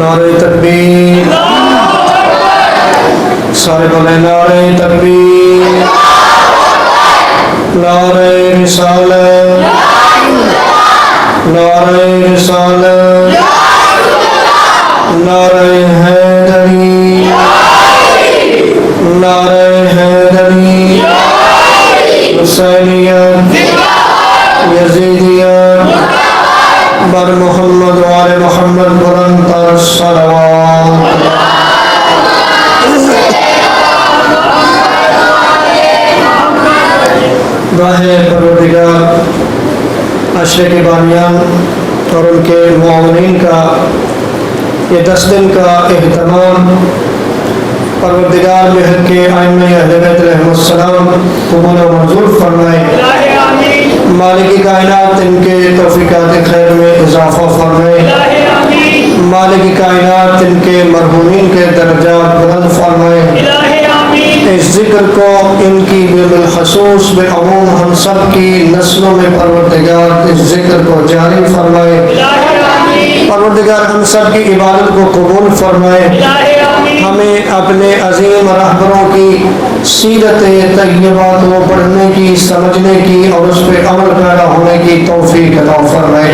नारे तकबीर, सारे बोले नारे तकबीर, नारे रिसालत, नारे रिसालत, नारे हैदरी, नारे हैदरी, हुसैनियत, यजीदियत, बर मोहम्मद वाले मोहम्मद बुलंद सलावत। गाहे परवरदिगार अशरे के बानियान और उनके मुआवनीन का ये 10 दिन का एहतमाम परवरदिगार महद के आइम्मा अहले बैत अलैहिमुस्सलाम कबूल व मंजूर फरमाए। मालिक कायनात इनके तौफीकात खैर में इजाफा फरमाए। मालिक कायनात इनके मरहूमीन के दर्जात बुलंद फरमाए। इस जिक्र को इनकी बिलखसूस बेअमूम हम सब की नस्लों में परवरदिगार इस जिक्र को जारी फरमाए। परवरदिगार हम सब की इबादत को कबूल फरमाए। हमें अपने अजीम रहबरों की सीरत तय्यबा को पढ़ने की, समझने की और उस पर अमल पैदा होने की तौफीक अता फरमाए।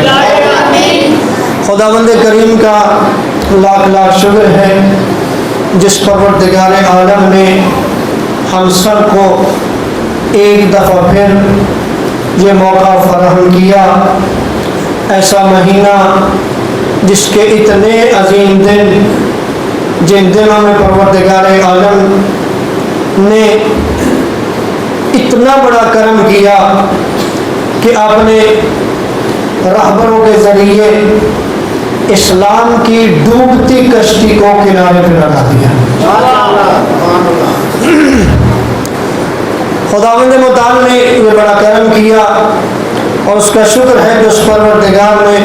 खुदावंद करीम का लाख लाख शुक्र है जिस परवरदिगार आलम ने हम सब को एक दफ़ा फिर ये मौका फराहम किया। ऐसा महीना जिसके इतने अजीम दिन, जिन दिनों में परवरदिगार आलम ने इतना बड़ा करम किया कि आपने रहबरों के ज़रिए इस्लाम की डूबती कश्ती को किनारे पर लगा दिया। खुदावंद मुताल ने ये बड़ा करम किया और उसका शुक्र है कि उस परवरदिगार ने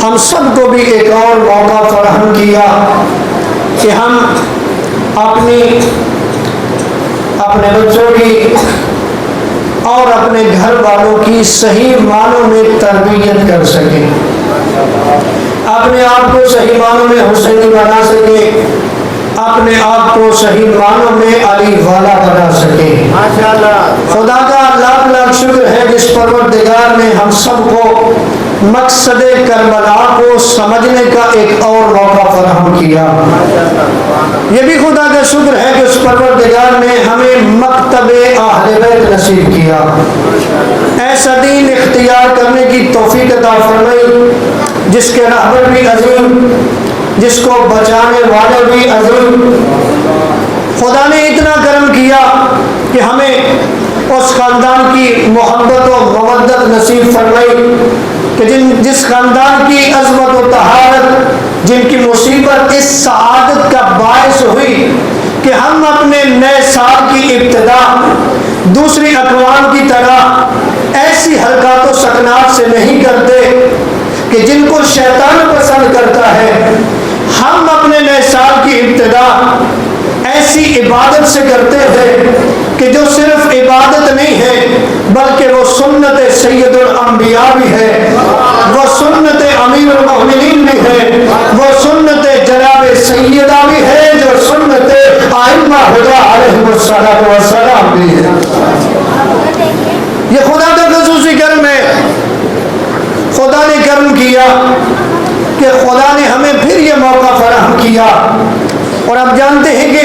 हम सब को भी एक और मौका फराहम किया कि हम अपने बच्चों की और अपने घर वालों की सही मानों में तरबियत कर सकें, अपने आप को सही मानों में हुसैनी बना सके, अपने आप को सही मानों में अली वाला बना सके। माशाअल्लाह, खुदा का लाख लाख शुक्र है जिस परवरदिगार ने हम सबको मकसद करबला को को समझने का एक और मौका फराहम किया। ये भी खुदा का शुक्र है कि उस परवरदिगार ने हमें मकतबे अहले बैत नसीब किया, ऐसा दीन इख्तियार करने की तौफीक अता फरमाई जिसके रहबर भी अजीम, जिसको बचाने वाले भी अजीम। खुदा ने इतना करम किया कि हमें उस ख़ानदान की मोहब्बत और मवद्दत नसीब फरमाई कि जिस ख़ानदान की अज़मत और तहारत, जिनकी मुसीबत इस सआदत का बायस हुई कि हम अपने नए साल की इब्तिदा दूसरी अक़वाम की तरह ऐसी हरकत व सकनात से नहीं करते कि जिनको शैतान पसंद करता है। हम अपने नए साल की इब्तिदा ऐसी इबादत से करते हैं कि जो सिर्फ इबादत नहीं है बल्कि वो सुन्नत सैयदुल अंबिया भी है, वो सुन्नत अमीरुल मोमिनीन भी है, वो सुन्नत जनाब सैयदा भी है, जो सुन्नत आइम्मा हुदा अलैहिमुस्सलातु वस्सलाम भी है। ये खुदा का ख़ुसूसी कर्म है। खुदा ने कर्म किया कि खुदा ने हमें फिर ये मौका फराहम किया। और आप जानते हैं कि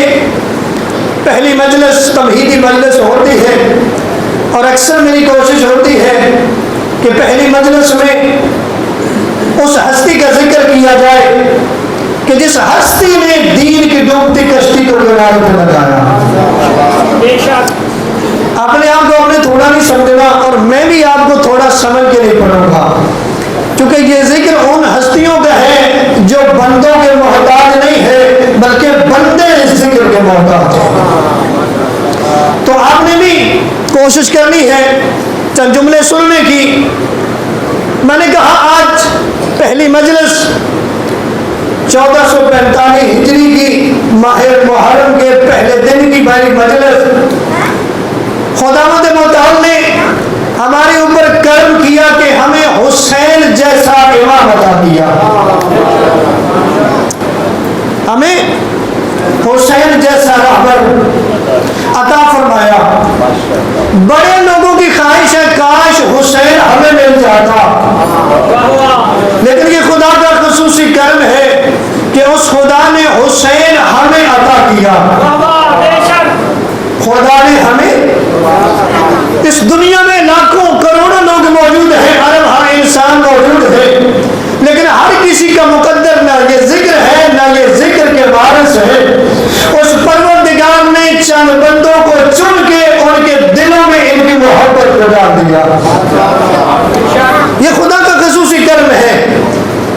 पहली मजलिस तमहीदी मजलिस होती है और अक्सर मेरी कोशिश होती है कि पहली मजलिस में उस हस्ती का जिक्र किया जाए कि जिस हस्ती ने दीन की डूबती कश्ती को किनारे पर लगाया। अपने आप को अपने थोड़ा नहीं समझना और मैं भी आपको थोड़ा समझ के नहीं पढ़ूंगा, क्योंकि ये जिक्र उन हस्तियों का है जो बंदों के मोहताज नहीं है बल्कि बंदे इस जिक्र के मोहताज हैं। तो आपने भी कोशिश करनी है चंद जुमले सुनने की। मैंने कहा आज पहली मजलिस 1445 हिजरी की माह मुहर्रम के पहले दिन की पहली मजलिस खुदावंद मुतअल ने हमारे ऊपर कर्म किया कि हमें हुसैन जैसा इमाम अता किया, हमें हुसैन जैसा रहबर अता फरमाया। बड़े लोगों की ख्वाहिश है काश हुसैन हमें मिल जाता, लेकिन ये खुदा का ख़ुसूसी कर्म है कि उस खुदा ने हुसैन हमें अता किया। खुदा ने हमें, इस दुनिया में लाखों करोड़ों लोग मौजूद हैं, अरब हाँ इंसान मौजूद है, लेकिन हर किसी का मुकद्दर ना ये जिक्र है ना ये जिक्र के वारिस है। उस परवरदिगार ने चंद बंदों को चुन के उनके दिलों में इनकी मोहब्बत को डाल दिया। ये खुदा का ख़ुसूसी कर्म है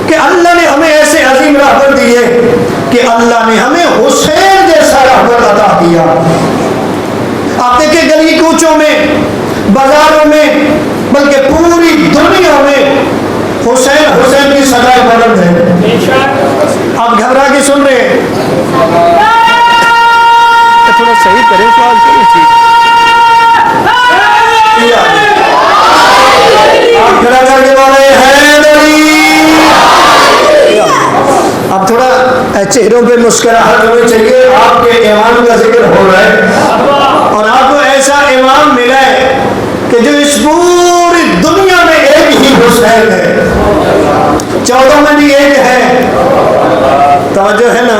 कि अल्लाह ने हमें ऐसे अजीम रहबर दिए कि अल्लाह ने हमें हुसैन जैसा रहबर अता किया। आप देखिए गली कूचों में, बाजारों में, बल्कि पूरी दुनिया में हुसैन हुसैन की सदाएं बुलंद है। आप घबरा के सुन रहे हैं, थोड़ा सही करें तो आप खड़ा करके बोले अब थोड़ा चेहरों पे मुस्कुराहट होनी चाहिए। आपके ईमान का जिक्र हो रहा है और आपको ऐसा इमाम मिला है कि जो इस पूरी दुनिया में एक ही हुसैन है, 14 में भी एक है। तवज्जो है ना?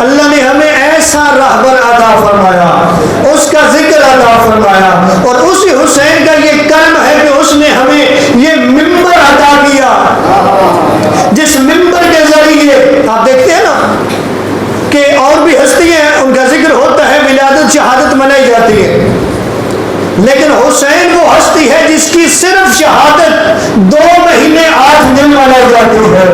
अल्लाह ने हमें ऐसा रहबर अता फरमाया, उसका जिक्र अता फरमाया और उसी हुसैन का ये कर्म है कि उसने हमें ये मिंबर अता किया, जिस मिंबर के जरिए आप देखते हैं ना कि और भी हस्तियां हैं उनका जिक्र होता है, विलादत शहादत मनाई जाती है, लेकिन हुसैन वो हस्ती है जिसकी सिर्फ शहादत 2 महीने 8 दिन मनाई जाती है।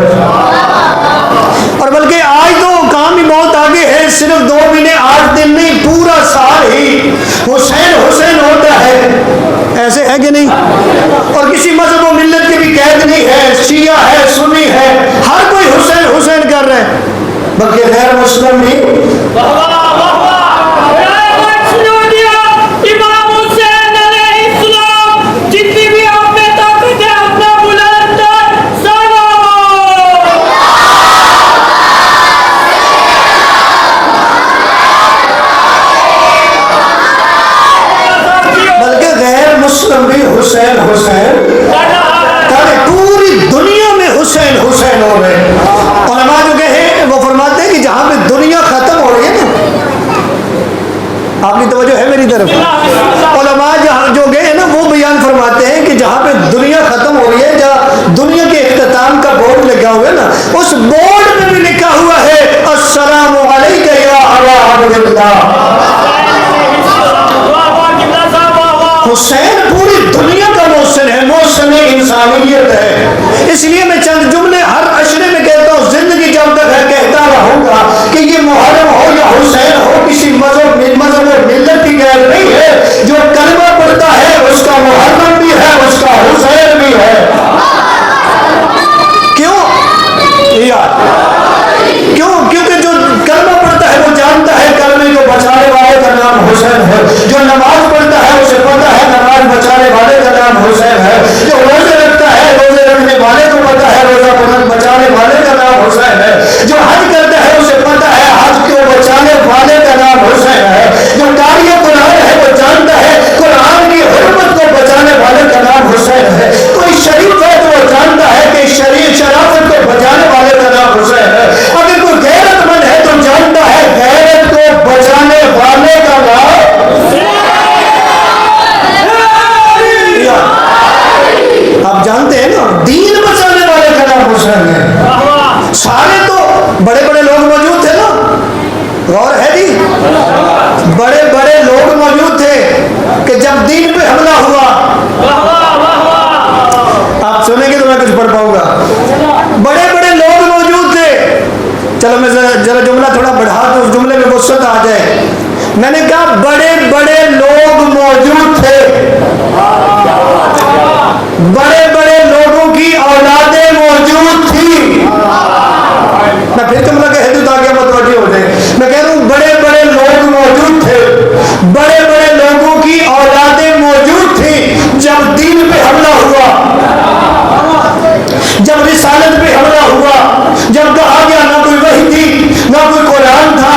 और बल्कि आज तो काम ही बहुत आगे है, सिर्फ 2 महीने 8 दिन नहीं पूरा साल ही हुसैन हुसैन होता है। ऐसे है कि नहीं? और किसी मजहब और मिल्लत की भी कैद नहीं है, शिया है, सुन्नी है, हर कोई हुसैन हुसैन कर रहे हैं, बल्कि गैर मुस्लिम भी। हुसैन हुसैन पूरी दुनिया में हुसैन हुसैन हो गए। उलमा जो गए हैं वो फरमाते हैं कि जहाँ पे दुनिया ख़त्म हो रही है ना, आपकी तवज्जो है मेरी तरफ, उलमा जहाँ जो गए हैं ना वो बयान फरमाते हैं कि जहाँ पे दुनिया ख़त्म हो रही है, जहाँ दुनिया के इख्तिताम का बोर्ड लगा हुआ है ना, उस बोर्ड में भी लिखा हुआ है अस्सलामु अलैका या अबा अब्दुल्लाह। हुसैन पूरी दुनिया का मोहसिन है, मोहसिन इंसानियत है। इसलिए मैं चंद जुमले हर अशरे में कहता हूँ, जिंदगी जब तक है कहता रहूंगा कि ये मुहर्रम हो या हुसैन हो, किसी मजहब और मिल्लत की गैर नहीं है। जो कलमा पढ़ता है उसका मुहर्रम भी है, उसका हुसैन भी है। क्यों यार? क्यों? क्योंकि जो कलमा पढ़ता है वो जानता है कलमे को बचाने वाले का नाम हुसैन है। जो नमाज पढ़ता है उसे पता है नमाज बचाने वाले का नाम हुसैन है। जो रोजे रखता है रोजे रखने वाले को पता है रोजा बचाने वाले का नाम हुसैन है। जो हज करता है उसे पता है हज को बचाने वाले का नाम हुसैन है। जो कारी कुरान है वो जानता है कुरान की हुर्मत को बचाने वाले का नाम हुसैन है। कोई शरीफ है तो वो जानता है कि शराफत को बचाने वाले का नाम हुसैन है। अगर कोई गैरतमंद है तो जानता है गैरत को बचाने वाले का नाम। आप जानते हैं ना दीन बचाने वाले का नाम हुसैन है। सारे तो बड़े बड़े लोग मौजूद थे ना, गौर है जी, बड़े बड़े लोग मौजूद थे कि जब दीन पे हमला हुआ, आप सुनेंगे तो मैं कुछ पढ़ पाऊंगा। बड़े बड़े लोग मौजूद थे। चलो मैं जरा जुमला थोड़ा बढ़ा तो उस जुमले में वसअत आ जाए। मैंने कहा बड़े बड़े लोग मौजूद थे, बड़े बड़े लोगों की औलादें मौजूद थी। मैं फिर जुमला कह दूं ताकि मतवज्जो हो जाए। मैं कह रहा हूं बड़े बड़े लोग मौजूद थे, बड़े बड़े लोगों की औलादें मौजूद थी जब दीन पे हमला हुआ, जब रिसालत पे हमला हुआ, जब कहा गया ना कोई वही थी ना कोई कुरान था,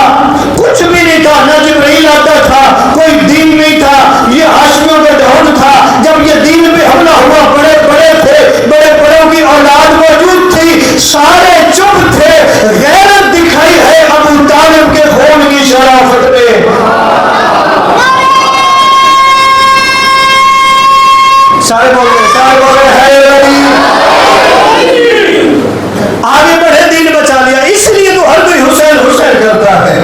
कुछ भी नहीं था, ना जिब्रील आता था, कोई दीन नहीं था, ये हाशमियों का ढोल था। जब ये दीन पे हमला हुआ बड़े बड़े थे, बड़े बड़ों की औलाद मौजूद थी, सारे चुप थे। गैरत दिखाई है अबू तालिब के खून की शराफत में। सारे बोल रहे हैं आगे बढ़े, दीन बचा लिया। इसलिए तो हर कोई हुसैन हुसैन करता है।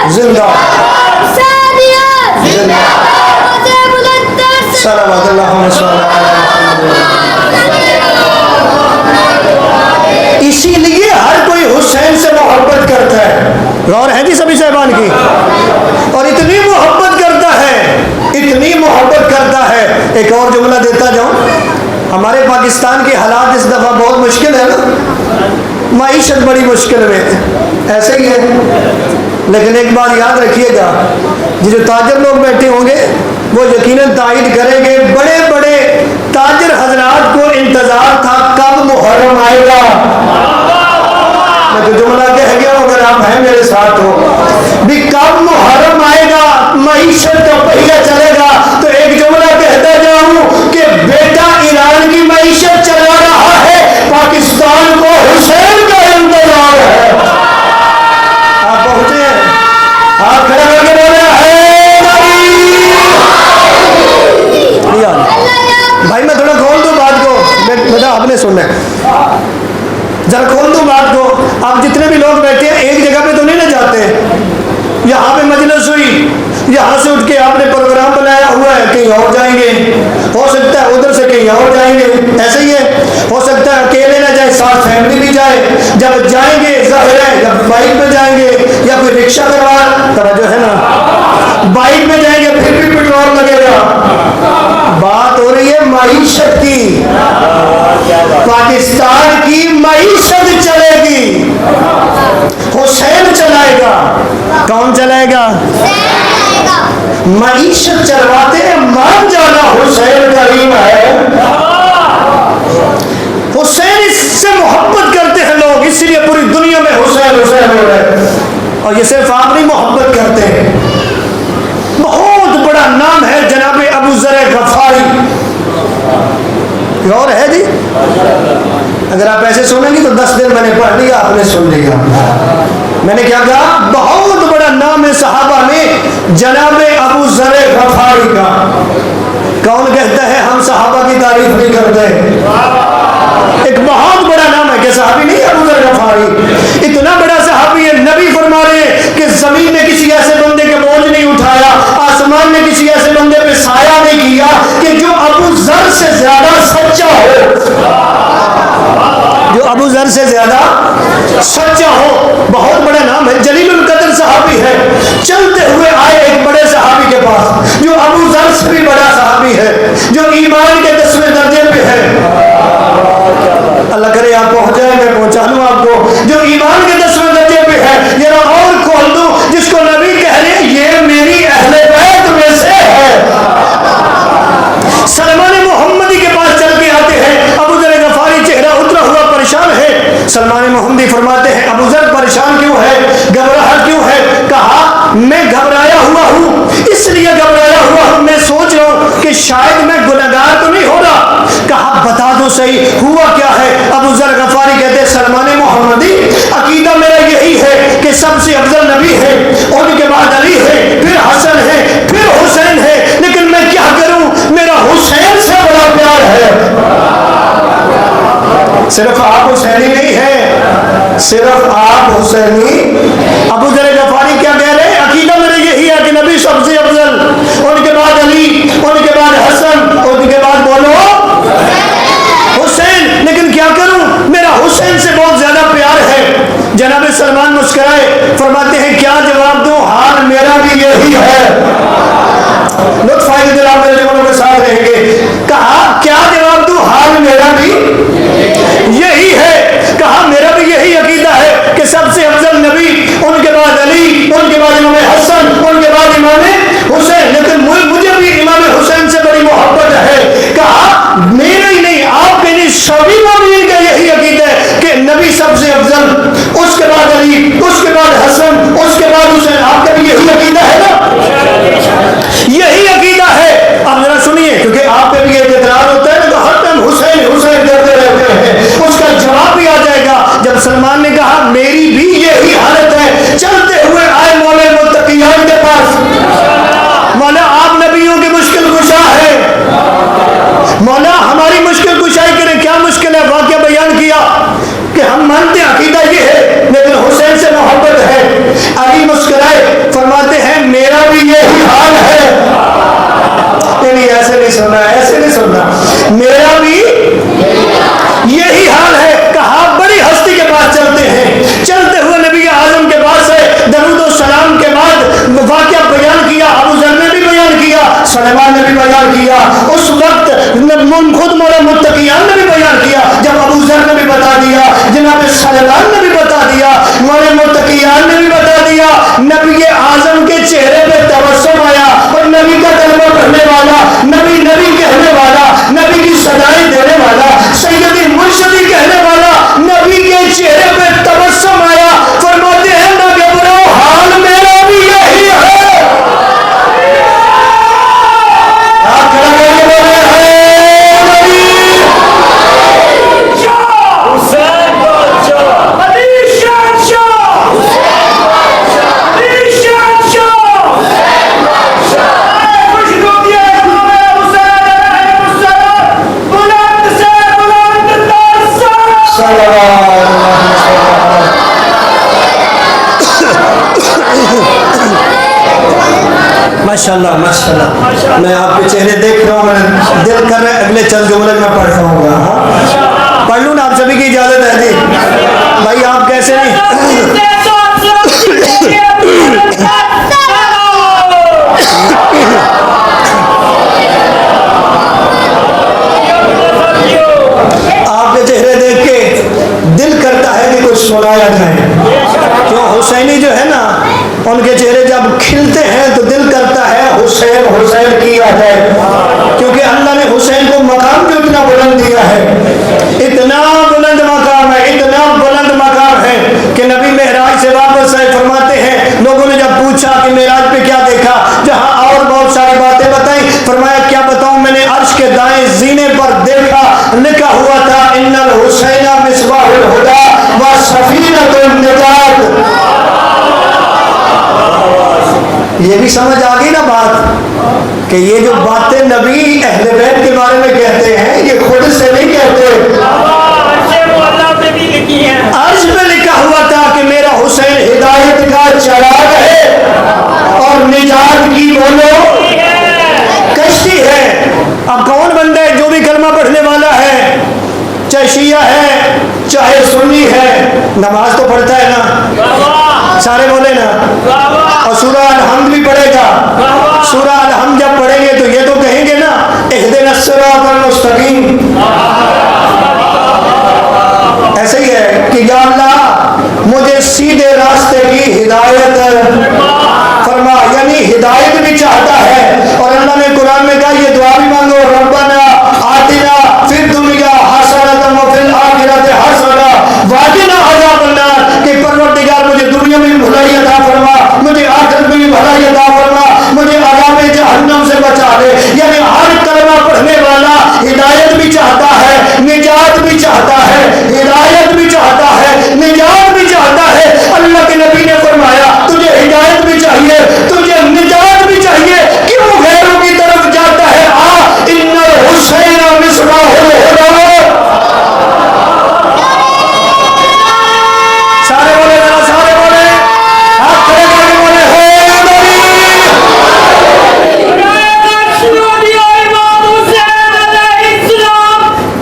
जिंदा इसीलिए हर कोई हुसैन से मोहब्बत करता है। गौर है जी सभी साहिबान की। और इतनी मोहब्बत करता है, इतनी मोहब्बत करता है। एक और जुमला देता जाऊं, हमारे पाकिस्तान के हालात इस दफा बहुत मुश्किल है ना, माईशत बड़ी मुश्किल में, ऐसे ही है। लेकिन एक बात याद रखिएगा, जो ताजर लोग बैठे होंगे वो यकीनन तायद करेंगे, बड़े बड़े ताजर हजरात को इंतजार था कब मुहर्रम आएगा। मैं तो जुमला कह गया, अगर आप हैं मेरे साथ हो भी, कब मुहर्रम आएगा, मईशत का पहिया चलेगा। तो एक जुमला कहता जाऊं कि बेटा ईरान की मईशत चला रहा है, पाकिस्तान को हुसैन का इंतजार है। आप पहुंचे, आप खड़े होकर बोले भाई। मैं थोड़ा खोल दूं बात को, बेटा आपने सुनना है, जरा खोल दूं बात को। आप जितने भी लोग बैठे हैं एक जगह पे तो नहीं ना जाते। यहाँ पे मजलिस हुई, यहाँ से उठ के आपने प्रोग्राम बनाया हुआ है, कहीं और जाएंगे, हो सकता है उधर से कहीं और जाएंगे, ऐसे ही है। हो सकता है अकेले ना जाए, साथ फैमिली भी जाए। जब जाएंगे जाहिर है जब बाइक में जाएंगे या कोई रिक्शा करवा, तवज्जो है ना, बाइक में जाएंगे फिर भी पेट्रोल लगेगा। बात हो रही है मईशत की, पाकिस्तान की मईशत चलेगी, हुसैन चलाएगा। कौन चलाएगा? मईशत चलवाते हैं, मान जाना हुसैन करीम है। हुसैन इससे मोहब्बत करते हैं लोग, इसलिए पूरी दुनिया में हुसैन हुसैन हो रहे। और ये सिर्फ आप नहीं मोहब्बत करते हैं, बहुत बड़ा नाम है जनाब अबू ज़र गफ़ारी। और है जी, अगर आप ऐसे सुनेंगे तो 10 दिन मैंने पढ़ लिया, आपने सुन लिया। मैंने क्या कहा? बहुत बड़ा नाम है सहाबा में जनाब अबू ज़र गफ़ारी का। कौन कहता है हम सहाबा की तारीफ नहीं करते? एक बहुत बड़ा नाम है कि सहाबी नहीं अबू ज़र गफ़ारी, इतना बड़ा सहाबी है। नबी फरमा रहे हैं कि जमीन ने किसी ऐसे बंदे के बोझ नहीं उठाया, आसमान ने किसी ऐसे बंदे पे साया नहीं किया कि जो अबू ज़र से ज्यादा सच्चा हो, जो अबू ज़र से ज्यादा सच्चा हो। बहुत बड़ा नाम है, जलीलुल कद्र सहाबी है। चलते हुए आए एक बड़े सहाबी के पास जो अबू ज़र से भी बड़ा सहाबी है, जो ईमान के 10वें दर्जे पे है। अल्लाह करे आप पहुंच जाए, मैं पहुंचा दूं आपको। जो ईमान के 10वें दर्जे पे है, ये और खोल दूं, जिसको नबी कह रहे हैं ये मेरी अहले बैत में से है। सलमान मोहम्मदी के पास चल के आते हैं। अबू ज़र गफ़ारी चेहरा उतरा हुआ परेशान है। सलमान मोहम्मदी फरमाते हैं अबू ज़र परेशान क्यों है, घबराहट क्यों है? कहा मैं घबराया हुआ हूँ, इसलिए घबराया हुआ हूँ, मैं सोच रहा हूँ कि शायद मैं गुनहगार तो नहीं हो रहा। कहा बता दो सही हुआ क्या है? अबू ज़र गफ़ारी कहते हैं सलमान मोहम्मदी अकीदा मेरा यही है कि सबसे अफजल नबी है, उनके बाद अली है, फिर हसन है, फिर हुसैन है, लेकिन मैं क्या करूं, मेरा हुसैन से बड़ा प्यार है। सिर्फ आप हुसैनी नहीं है, सिर्फ आप हुसैनी। अबू ज़र गफ़ारी क्या कह रहे हैं? अकीदा मेरा यही है कि नबी सबसे अफजल, उनके बाद अली, उनके बाद हसन, उनके बाद बोलो हुसैन, लेकिन क्या करूं, मेरा हुसैन से बहुत ज्यादा प्यार है। जनाब सलमान मुस्कुराए, फरमाते हैं क्या जवाब दूं, हाल मेरा भी यही है। लुत्फ़ आएगा जनाब मेरे जवानों के साथ रहेंगे। कहा क्या जवाब दूं, हाल मेरा भी यही है। कहा मेरा भी यही अकीदा है कि सबसे अफजल नबी, उनके बाद अली, उनके बाद इमाम हसन, उनके बाद इमाम हुसैन, लेकिन मुझे भी इमाम हुसैन से बड़ी मोहब्बत है। कहा मेरा ही नहीं, आपके नहीं, सभी मोमिनीन का यही अकीदा है कि नबी सबसे अफजल, उसके बाद अली, उसके बाद हसन, उसके बाद हुसैन। आपका भी यही अकीदा है ना? यही अकीदा है। अब जरा सुनिए, क्योंकि आप पे भी ये एतराज होता है ना, तो हर टाइम हुसैन हुसैन करते रहते हैं। उसका जवाब भी आ जाएगा जब सलमान ने कहा मेरी भी यही हालत है। चलते हुए आए मौला मुत्तकियान के पास। मौला आप नबियों की मुश्किल कुशा है, मौला हमारी मुश्किल कुशाई करें। क्या मुश्किल है? वाक़या बयान किया कि हम मानते हैं अकीदा ये है, लेकिन हुसैन से मोहब्बत है। अली मुस्कुराए, फरमाते हैं मेरा भी यही हाल है। नहीं ऐसे नहीं सुनना, ऐसे नहीं सुनना, मेरा भी यही हाल है। कहा बड़ी हस्ती के पास चलते हैं। चलते हुए नबी आजम के पास है, दरूद और सलाम के बाद वाक़या बयान किया। अबू ज़र ने भी बयान किया, सलमान ने भी बयान किया, उस वक्त खुद मौला मुत्तकियान ने भी बयान किया। जब अबू ज़र ने भी बता दिया, जनाब सलमान ने भी बता दिया, मौला मुत्तकियान ने भी बता दिया, नबी आजम के चेहरे पे तबस्सुम आया और नबी का कलमा पढ़ने वाला, नबी नबी कहने वाला, नबी की सदाएं देने वाला, सैयदी मुर्शिदी कहने वाला, नबी के चेहरे पे तबस्सुम आया। फरमाते हैं ना घबराओ, हाल मेरा भी यही है। माशाल्लाह माशाल्लाह, मैं आपके चेहरे देख रहा हूँ, मैं दिल कर रहा है अगले चंद जुमले में पढ़ता हूँ। पढ़ लूँ ना, आप सभी की इजाजत है जी। भाई आप कैसे नहीं? आपके चेहरे देख के दिल करता है कि कुछ सुनाया जाए। क्यों? हुसैनी जो है ना, उनके चेहरे जब खिलते हैं तो दिल करता है हुसैन हुसैन किया जाए, क्योंकि अल्लाह ने हुसैन को मकाम जो इतना बुलंद दिया है, इतना बुलंद मकाम है, इतना बुलंद मकाम है कि नबी मेराज से वापस आए, फरमाते हैं लोगों ने जब पूछा कि मेराज पे क्या देखा, जहां और बहुत सारी बातें बताई, फरमाया क्या बताऊं, मैंने अर्श के दाएं जीने पर देखा, लिखा हुआ था इन्नल हुसैना अभी समझ आ गई ना बात कि ये जो बातें नबी अहले बैत के बारे में कहते हैं ये खुद से नहीं कहते, अर्श में लिखा हुआ था कि मेरा हुसैन हिदायत का चिराग है और निजात की बोलो कश्ती है। अब कौन बंदा है जो भी कलमा पढ़ने वाला है, चाहे शिया है चाहे सुन्नी है, नमाज तो पढ़ता है ना, सारे बोले ना, और सूरह अल-हम्द भी पढ़ेगा। सूरह अल-हम्द जब पढ़ेंगे तो ये तो कहेंगे ना इहदिनस सिरातल मुस्तकीम, ऐसे ही है कि या अल्लाह मुझे सीधे रास्ते की हिदायत फरमा, यानी हिदायत भी चाहता है। और अल्लाह ने कुरान में कहा ये दुआ भी मांगो, रब्बना आतिना फिद दुनिया हसनतन व फिल आखिरति हसनतन व क़िना अज़ाबन नार, कि परवरदिगार मुझे दुनिया में भी भलाई अता फरमा, मुझे आखिरत में भी भलाई अता फरमा, मुझे अज़ाब जहन्नम से बचा ले। यानी हर कलमा पढ़ने वाला हिदायत भी चाहता है, निजात भी चाहता है, हिदायत भी चाहता है, निजात भी चाहता है। अल्लाह के नबी ने फरमाया तुझे हिदायत भी चाहिए, तुझे निजात भी चाहिए, क्यों गैरों की तरफ जाता है? आ इन्नल हुसैन मिसबाहुल हुदा, सारे बोले जरा, सारे बोले, हाथ खड़े करके बोले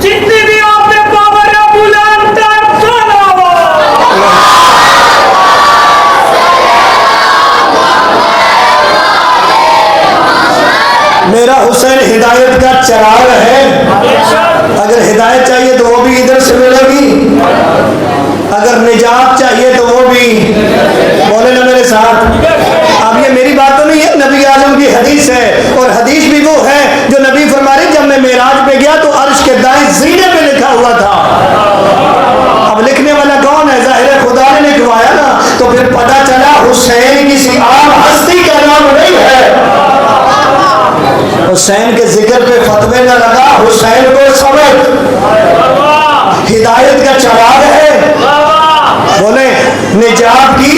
जितनी भी आपने पावर है बुलंद मेरा हुसैन हिदायत का चिराग है। अगर हिदायत चाहिए तो वो भी इधर से मिलेगी, अगर निजात चाहिए तो वो भी, बोले ना मेरे साथ। अब ये मेरी बात तो नहीं है, नबी आजम की हदीस है, और हदीस भी वो है जो नबी फरमा रहे जब मैं मेराज पे गया तो अर्श के दाएं जीने पे लिखा हुआ था। अब लिखने वाला कौन है? जाहिर खुदा ने लिखवाया ना, तो फिर पता चला हुसैन किसी आम हस्ती का नाम नहीं है। हुसैन के जिक्र पे फतवे न लगा, हुसैन को समझ हिदायत का चिराग है, बोले निजात की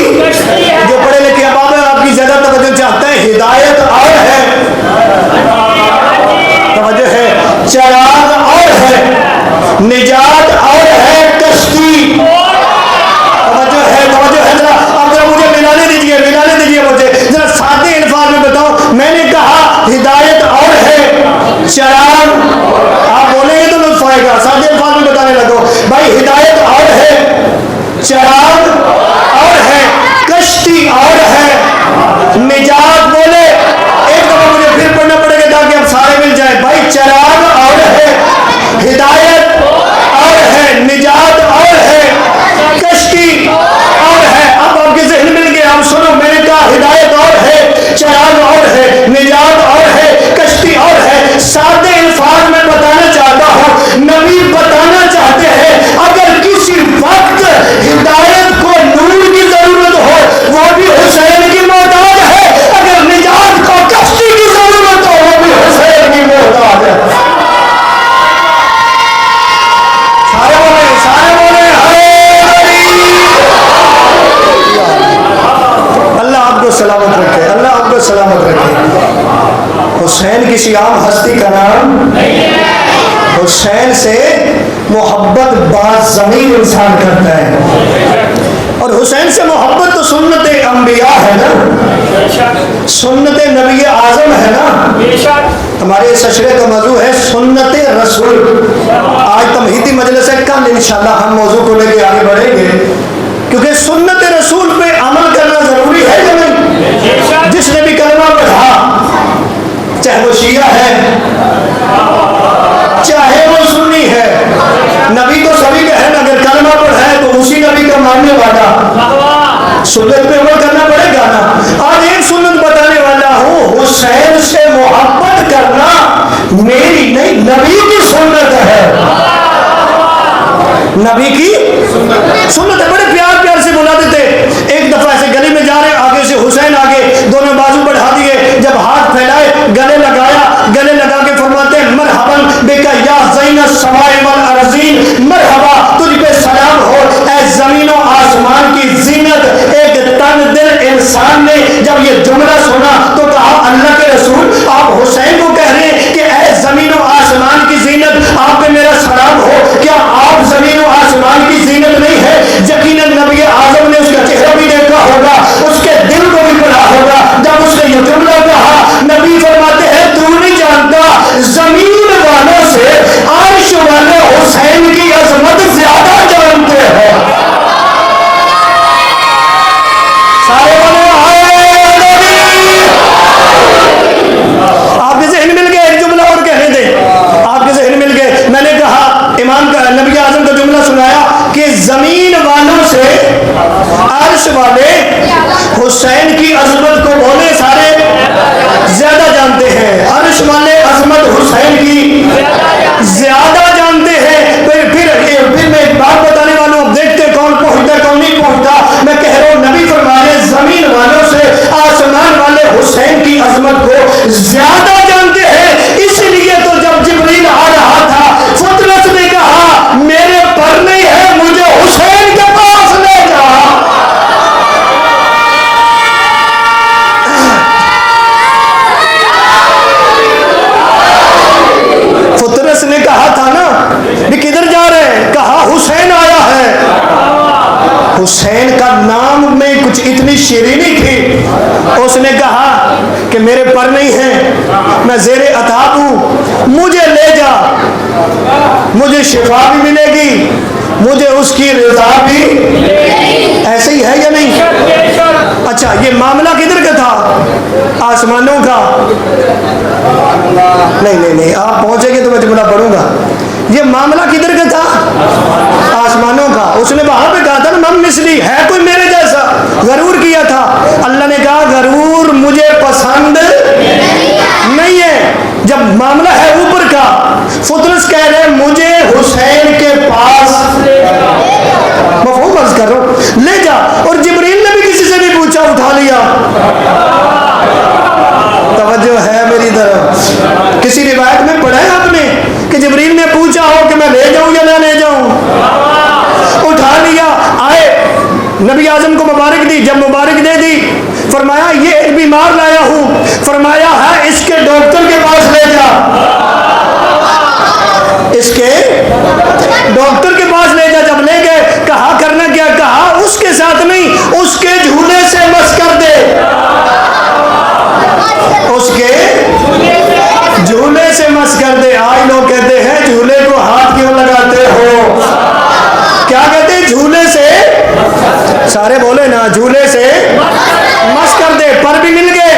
जो पढ़े लिखे अब आपकी ज्यादा तवज्जो चाहते हैं, हिदायत और है, तवज्जो है, चिराग और है, निजात और है, कश्ती तवज्जो है जरा। अब जरा मुझे मिलाने दीजिए मुझे जरा सादे अल्फाज में बताओ। मैंने कहा हिदायत और है, चिराग, आप बोलेंगे तो लुत्फ आएगा, सादे अल्फाज में बताने लगो भाई। हिदायत और है, चिराग और है, कश्ती और है, निजात बोले, एक दफा मुझे फिर पढ़ना पड़ेगा ताकि अब सारे मिल जाए भाई। चिराग और है, हिदायत और है, निजात और है, कश्ती और है। अब आपके ज़हन मिल गया, अब सुनो, मैंने कहा हिदायत और है, चिराग और है, निजात और है, कश्ती और है। सादे अल्फाज में बताना चाहता हूँ, नबी बताना चाहते हैं अगर किसी वक्त हिदायत को नूर की जरूरत हो वो भी हुसैन की मोहताज है, अगर निजात को कश्ती की जरूरत हो वो भी हुसैन की मोहताज है। सारे बोले अल्लाह आपको सलामत रखे, अल्लाह आपको सलामत रखे। हुसैन किसी आम हस्ती का नाम नहीं है। हुसैन से मोहब्बत बाज़मीर इंसान करता है, और हुसैन से मोहब्बत तो सुन्नत अंबिया है ना, सुन्नत नबी आजम है ना। हमारे सशरे का मौजू है सुन्नत रसूल। आज तमहीदी मजलिस है, कल इंशाल्लाह हम मौजू को लेके आगे बढ़ेंगे, क्योंकि सुन्नत रसूल पे अमल करना जरूरी है या नहीं। जिसने भी कलमा पढ़ा, चाहे वो शिया है चाहे वो सुन्नी है, नबी तो सभी का है ना। अगर कलमा पढ़ा है तो उसी नबी का मानने वाला, सुन्नत पे अमल करना पड़ेगा ना। आज एक सुन्नत बताने वाला हूँ, हुसैन से मोहब्बत करना मेरी नहीं नबी की सुन्नत है, नबी की सुन्नत है। बड़े प्यार प्यार से बुला देते। एक दफा ऐसे गली में जा रहे, आगे से हुसैन आगे, दोनों बाजू बढ़ा दिए, जब हाथ फैलाए गले लगाया, गले लगा के फरमाते मरहबन बेका या ज़ैनस समाए वल अर्ज़ीन, मरहबा तुझ पे सलाम हो ऐ जमीन और आसमान की जीनत। एक तन दिल इंसान ने जब ये जुमला सुना तो जमीन वालों से अर्श वाले हुसैन की अजमत को बोले सारे ज्यादा जानते हैं। अर्श वाले अजमत हुसैन की ज्यादा जानते हैं। फिर मैं एक बात बताने वाला हूं, अब देखते कौन पहुंचता कौन नहीं पहुंचता। मैं कह रहा हूं नबी फरमाए जमीन वालों से आसमान वाले हुसैन की अजमत को ज्यादा जानते हैं। इसलिए तो जब जिब्रील आ रहा था फतरत ने कहा मेरे पर नहीं है, मुझे हुसैन के पास ले जा। फतरत ने कहा था ना कि किधर जा रहे हैं, कहा हुसैन आया है। हुसैन का नाम में कुछ इतनी शीरीनी थी, उसने कहा कि मेरे पर नहीं है, मैं ज़ेरे अताब हूं, मुझे ले जा, मुझे शिफा भी मिलेगी, मुझे उसकी रज़ा भी। ऐसे ही है या नहीं? अच्छा, ये मामला किधर का था? आसमानों का? नहीं, आप पहुंचेंगे तो मैं जुमला पढ़ूंगा। ये मामला किधर का था? आसमानों का। उसने वहां पे कहा था ना मम मिसली, है कोई मेरे जैसा? गरूर किया था। अल्लाह ने कहा गरूर मुझे पसंद नहीं है। जब मामला है ऊपर का, फतरस कह रहे मुझे हुसैन के पास मफहूम अर्ज कर रहा हूं, ले जा। और जिब्रील ने भी किसी से नहीं पूछा, उठा लिया। तवज्जो है मेरी तरफ? किसी रिवायत में पढ़ा है आपने कि जिब्रील ने पूछा हो कि मैं ले जाऊं या ना ले जाऊं? उठा लिया, आए नबी आजम को मुबारक दी। जब मुबारक दे दी, फरमाया ये एक बीमार लाया हूं, फरमाया है इसके डॉक्टर के पास ले जा, इसके डॉक्टर के पास ले जा। जब ले गए, कहा करना क्या? कहा उसके साथ नहीं, उसके झूले से मस कर दे, उसके झूले से मस कर दे। आज लोग कहते हैं झूले को हाथ क्यों लगाते हो? क्या कहते हैं? झूले से, सारे बोले ना, झूले से मस कर दे। पर भी मिल गए,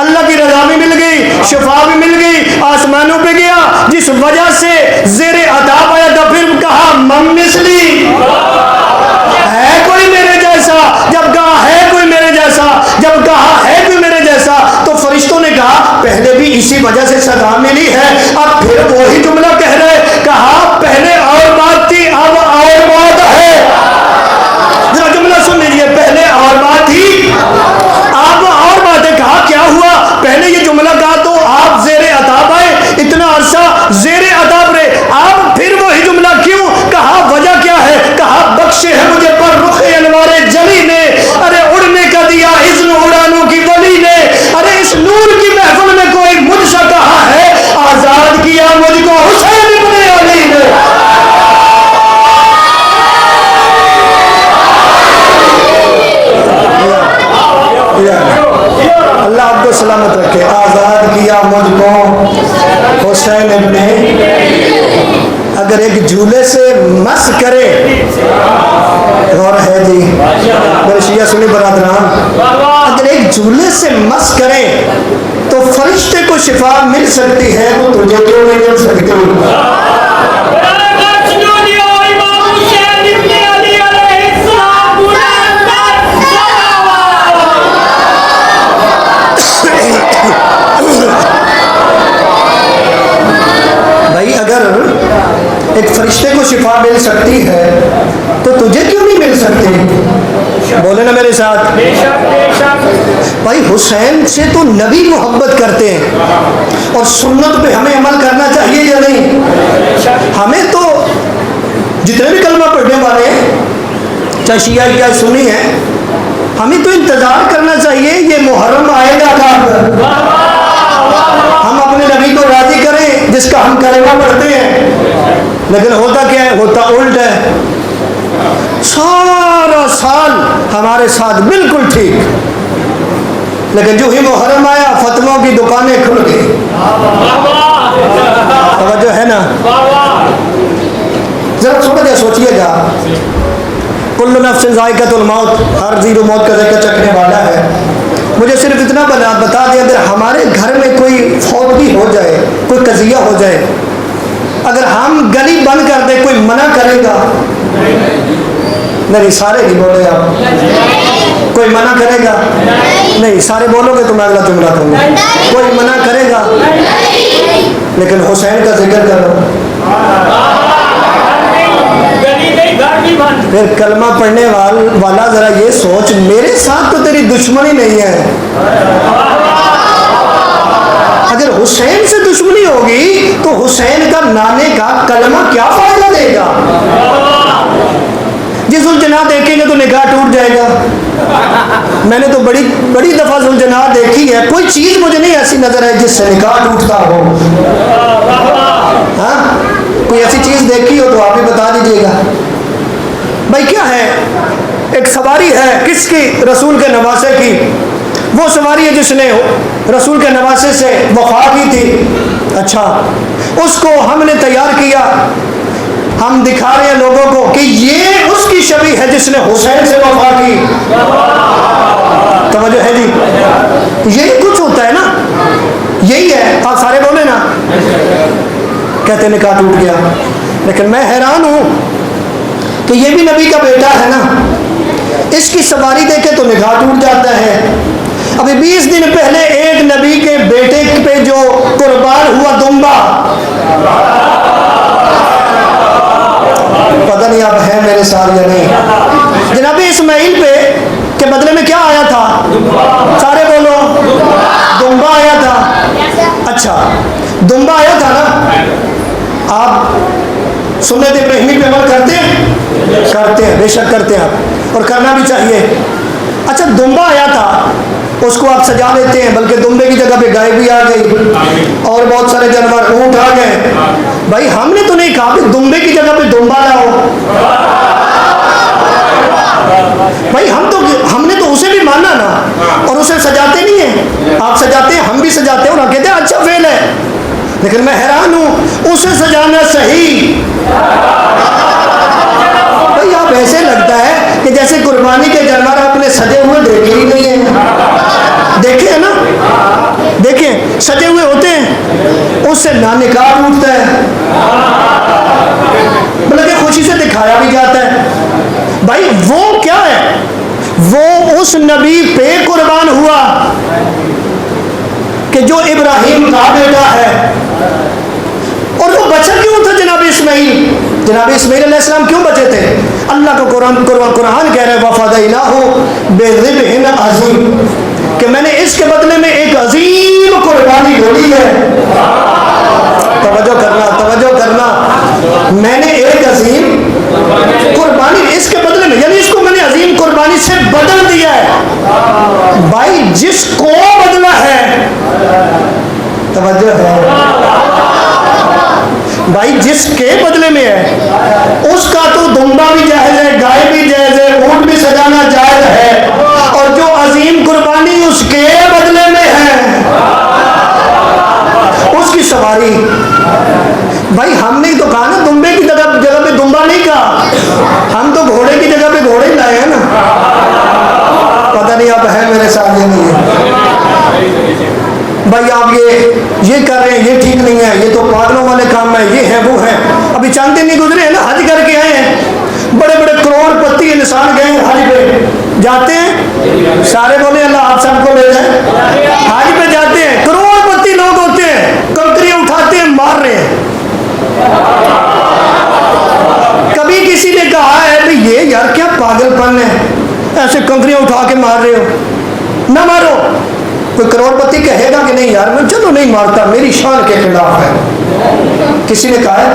अल्लाह की रजा भी मिल गई, शिफा भी मिल गई, आसमानों पे गया, जिस वजह से ज़ेरे अताब आया था। फिर कहा मम मिसली, है कोई मेरे जैसा? जब कहा है कोई मेरे जैसा, जब कहा है कोई मेरे जैसा, तो फरिश्तों ने कहा पहले भी इसी वजह से सजा मिली है, अब फिर वही जुमला कह रहे। कहा पहले और बात थी, अब और बात है। जरा जुमला सुन लीजिए, पहले और बात थी, अब और बात है। कहा क्या हुआ? पहले ये जुमला कहा तो आप ज़ेरे अताब आए, इतना अरसा ज़ेरे अताब रहे, अब फिर वही जुमला क्यों? कहा वजह क्या है? कहा बख्शे है मुझे पर रुखे अनवारे जली ने, अरे उड़ने का दिया इज़्न उड़ानों की वली ने, अरे इस नूर की महफिल में कोई मुझसे कहा है, आजाद किया मुझको हुसैन इब्ने अली ने। अल्लाह आपको सलामत रखे। आजाद किया मुझको हुसैन इब्ने। अगर एक झूले से मस करे, और है जी मेरे शिया सुनी बरादरान, अगर एक झूले से मस करे तो फरिश्ते को शिफा मिल सकती है, तो तुझे क्यों नहीं मिल सकती? भाई अगर एक फरिश्ते को शिफा मिल सकती है तो तुझे क्यों नहीं मिल सकती? बोले ना मेरे साथ। भाई हुसैन से तो नबी मोहब्बत करते हैं, और सुन्नत पे हमें अमल करना चाहिए या नहीं? हमें तो जितने भी कलमा पढ़ने वाले हैं, चाहे शिया क्या सुन्नी है, हमें तो इंतजार करना चाहिए ये मुहर्रम आएगा कब, हम अपने नबी को राजी करें जिसका हम कलमा पढ़ते हैं। लेकिन होता क्या है? होता उल्ट है। सारा साल हमारे साथ बिल्कुल ठीक, लेकिन जो ही मुहर्रम आया फतवों की दुकानें खुल गई। जो है ना, जरा थोड़ा सोचिएगा, कुल्लु नफ्सिन ज़ाइक़तुल मौत, हर जीरो मौत का ज़ायक़ा चखने वाला है। मुझे सिर्फ इतना बता दें, अगर हमारे घर में कोई फौतगी हो जाए, कोई कज़िया हो जाए, अगर हम गली बंद कर दें, कोई मना करेगा? नहीं, सारे नहीं बोले आप। कोई मना करेगा? नहीं। सारे बोलोगे तो मैं अगला जुमला कहूँगा। कोई मना करेगा? लेकिन हुसैन का जिक्र करो। फिर कलमा पढ़ने वाला जरा ये सोच, मेरे साथ तो तेरी दुश्मनी नहीं है। अगर हुसैन से दुश्मनी होगी तो हुसैन का नाने का कलमा क्या फायदा देगा? जिस जुल्जना देखेंगे तो निगाह टूट जाएगा। मैंने तो बड़ी दफा जुल्जना देखी है, कोई चीज मुझे नहीं ऐसी नजर है जिससे निगाह टूटता हो। हाँ, कोई ऐसी चीज देखी हो तो आप भी बता दीजिएगा। भाई क्या है? एक सवारी है, किसकी? रसूल के नवासे की। वो सवारी है जिसने रसूल के नवासे से वफा की थी। अच्छा, उसको हमने तैयार किया, हम दिखा रहे हैं लोगों को कि ये उसकी छवि है जिसने हुसैन से वफा की। समझो है जी, यही कुछ होता है ना, यही है। आप सारे बोले ना, कहते निकाह टूट गया। लेकिन मैं हैरान हूं कि ये भी नबी का बेटा है ना, इसकी सवारी देखे तो निगाह टूट जाता है। अभी 20 दिन पहले एक नबी के बेटे पे जो कुर्बान हुआ दुम्बा, पता नहीं आप हैं मेरे साथ या नहीं, जनाब इस्माइल पे के बदले में क्या आया था? सारे बोलो, दुम्बा आया था। अच्छा, दुम्बा आया था ना। आप सुन्नत इब्राहिमी पे अमल करते हैं? करते हैं, बेशक करते हैं आप, और करना भी चाहिए। अच्छा, दुम्बा आया था, उसको आप सजा लेते हैं, बल्कि दुम्बे की जगह पे गाय भी आ गई और बहुत सारे जानवर, ऊंट आ गए। भाई हमने तो नहीं कहा कि दुम्बे की जगह पे दुम्बा लाओ। भाई हमने तो उसे भी माना ना, और उसे सजाते नहीं है। आप सजाते हैं, हम भी सजाते हैं, और कहते हैं अच्छा फेल है। लेकिन मैं हैरान हूं, उसे सजाना सही। भाई आप ऐसे लगता है कि जैसे कुर्बानी के जानवर आपने सजे हुए देखे ही नहीं है। देखे है ना, देखे सजे हुए होते हैं, उससे ना निकाह टूटता है, बल्कि खुशी से दिखाया भी जाता है। भाई वो क्या है? वो उस नबी पे कुर्बान हुआ कि जो इब्राहिम का बेटा है। और वो बचा क्यों था जनाब इस्माइल? जनाब इस्माइल अलैहिस्सलाम क्यों बचे थे? अल्लाह का कुरान कह रहा है वफ़दाइनाहु बिज़िब्हिन अज़ीम, कि मैंने इसके बदले में एक अजीम कुर्बानी ढूंढी है। तवज्जो करना, मैंने एक अजीम कुर्बानी इसके बदले में, यानी इसको मैंने अजीम कुर्बानी से बदल दिया है। भाई जिसको बदला है, तवज्जो है भाई, जिसके बदले में है उसका तो दुम्बा भी जायज है, गाय भी जायज है, ऊंट भी सजाना जायज है। और जो अजीम कुर्बानी उसके बदले में है, उसकी सवारी। भाई हमने तो कहा ना, दुम्बे की जगह पे दुम्बा नहीं कहा, हम तो घोड़े की जगह पे घोड़े लाए हैं ना। पता नहीं आप है मेरे साथ या नहीं है। भाई आप ये कर रहे हैं, ये ठीक नहीं है, ये तो पागलों वाले काम है, ये है वो है। अभी चंद दिन नहीं गुजरे हैं ना, हज करके आए हैं, बड़े बड़े करोड़पति इंसान गए हैं हज पे, जाते हैं, सारे बोले अल्लाह आप सबको ले जाए। हज पे जाते हैं, करोड़पति लोग होते हैं, कंकरियां उठाते हैं, मार रहे हैं। कभी किसी ने कहा है भाई ये यार क्या पागलपन है, ऐसे कंकरियां उठा के मार रहे हो? ना मारो। कोई करोड़पति कहेगा कि नहीं यार मैं चलो नहीं मारता, मेरी शान के खिलाफ है? किसी ने कहा है?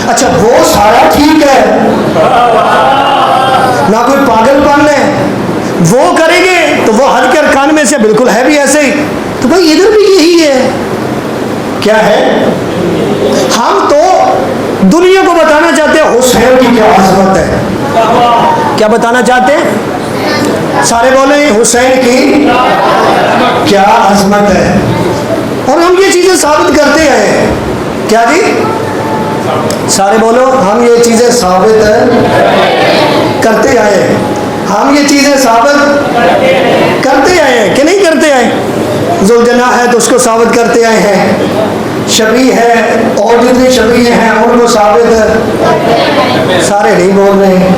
अच्छा वो सारा ठीक है ना, कोई पागलपन है, वो करेंगे तो वो हज के अरकान में से बिल्कुल है भी ऐसे ही। तो भाई इधर भी यही है। क्या है? हम तो दुनिया को बताना चाहते हैं हुसैन की क्या अजमत है। क्या बताना चाहते हैं? सारे बोले हुसैन की क्या अजमत है। और हम ये चीजें साबित करते हैं। क्या जी? सारे बोलो, हम ये चीजें साबित करते आए। हम ये चीजें साबित करते आए हैं कि नहीं करते आए? जुल्जना है तो उसको साबित करते आए हैं, शबी है और जितनी शबी हैं उनको साबित सारे नहीं बोल रहे हैं,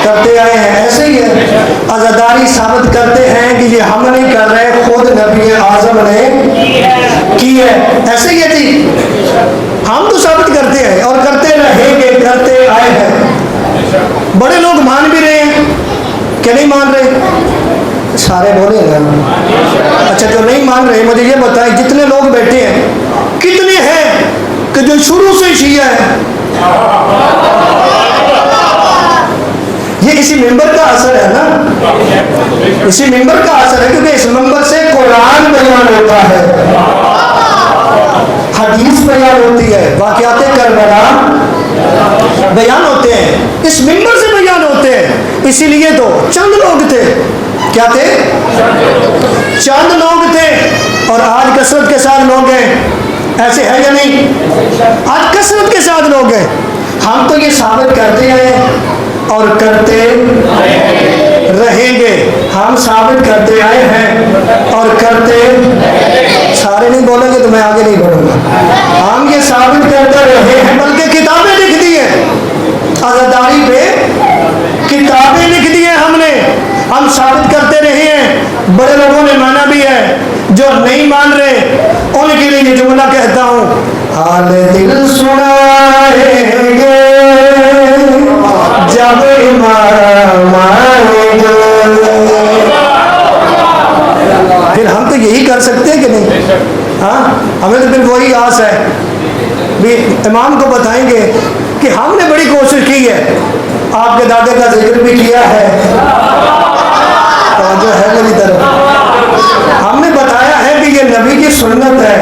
करते आए हैं। ऐसे ही है, अज़ादारी साबित करते हैं कि ये हम नहीं कर रहे, खुद नबी आज़म ने की है। ऐसे ही है जी, हम तो साबित करते हैं और करते रहेंगे, करते आए हैं। बड़े लोग मान भी रहे हैं कि नहीं मान रहे? सारे बोले ना। अच्छा, जो नहीं मान रहे मुझे ये बताएं, जितने लोग बैठे हैं कितने हैं कि जो शुरू से शिया है? ये इसी मेंबर का असर है ना, इसी मेंबर का असर है, क्योंकि इस मेंबर से कुरान बयान होता है, हदीस बयान होती है, वाक़यात करबला बयान होते हैं, इस मेंबर से बयान होते हैं। इसीलिए तो चंद लोग थे, क्या थे? चंद लोग थे, और आज कसरत के साथ लोग हैं। ऐसे है या नहीं? आज कसरत के साथ लोग हैं। हम तो ये साबित करते हैं और करते रहेंगे। हम साबित करते आए हैं और करते, सारे नहीं बोलेंगे तो मैं आगे नहीं बढ़ूंगा। हम ये साबित करते रहे हैं, बल्कि किताबें लिख दी हैं आज़ादारी पे, किताबें लिख दी हैं हमने, हम साबित करते रहे हैं। बड़े लोगों ने माना भी है, जो नहीं मान रहे उनके लिए ये जुमला कहता हूँ, हाल दिल सुनाएंगे जब इमाम आएंगे। फिर हम तो यही कर सकते हैं कि नहीं? हाँ, हमें तो फिर वही आस है भी, इमाम को बताएंगे कि हमने बड़ी कोशिश की है, आपके दादे का जिक्र भी किया है, तो जो है मेरी तरफ हमने बताया है कि ये नबी की सुन्नत है,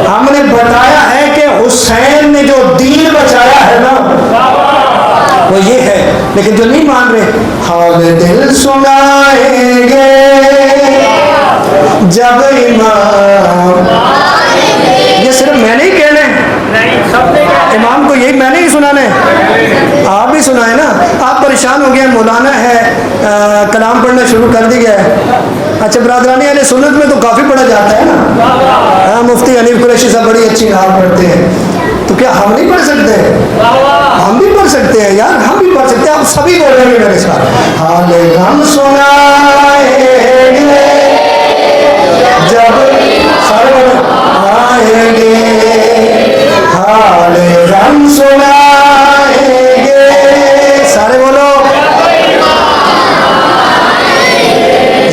हमने बताया है कि हुसैन ने जो दीन बचाया है ना वो ये है। लेकिन जो नहीं मान रहे, हाल दिल सुनाएंगे जब इमाम, ये सिर्फ मैंने ही कहना है, इमाम को यही मैंने ही सुनाना है, आप भी सुनाए ना। आप परेशान हो गए, मौलाना है कलाम पढ़ना शुरू कर दिया है। अच्छा, बरादरानी अहले सुन्नत में तो काफ़ी पढ़ा जाता है ना। मुफ्ती हनीफ कुरैशी साहब बड़ी अच्छी नमाज़ पढ़ते हैं, तो क्या हम नहीं पढ़ सकते? हम भी पढ़ सकते हैं यार, हम भी पढ़ सकते हैं। आप सभी बोलेंगे मेरे साथ, हाल हम सुनाएंगे जब आएंगे, हाल हम सुनाएंगे, सारे बोलो,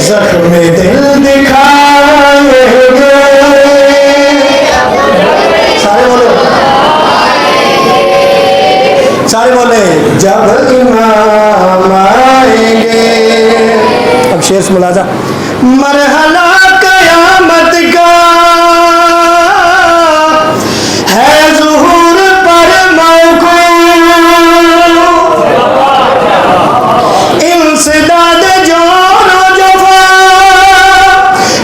जख्म दिल दिखाएंगे, सारे बोलो, सारे बोले जब इमाम आएंगे। अब शेर मुलाजा, मरहला कयामत का है ज़ुहूर पर मौक़ूफ़, इंसदाद जान जफ़ा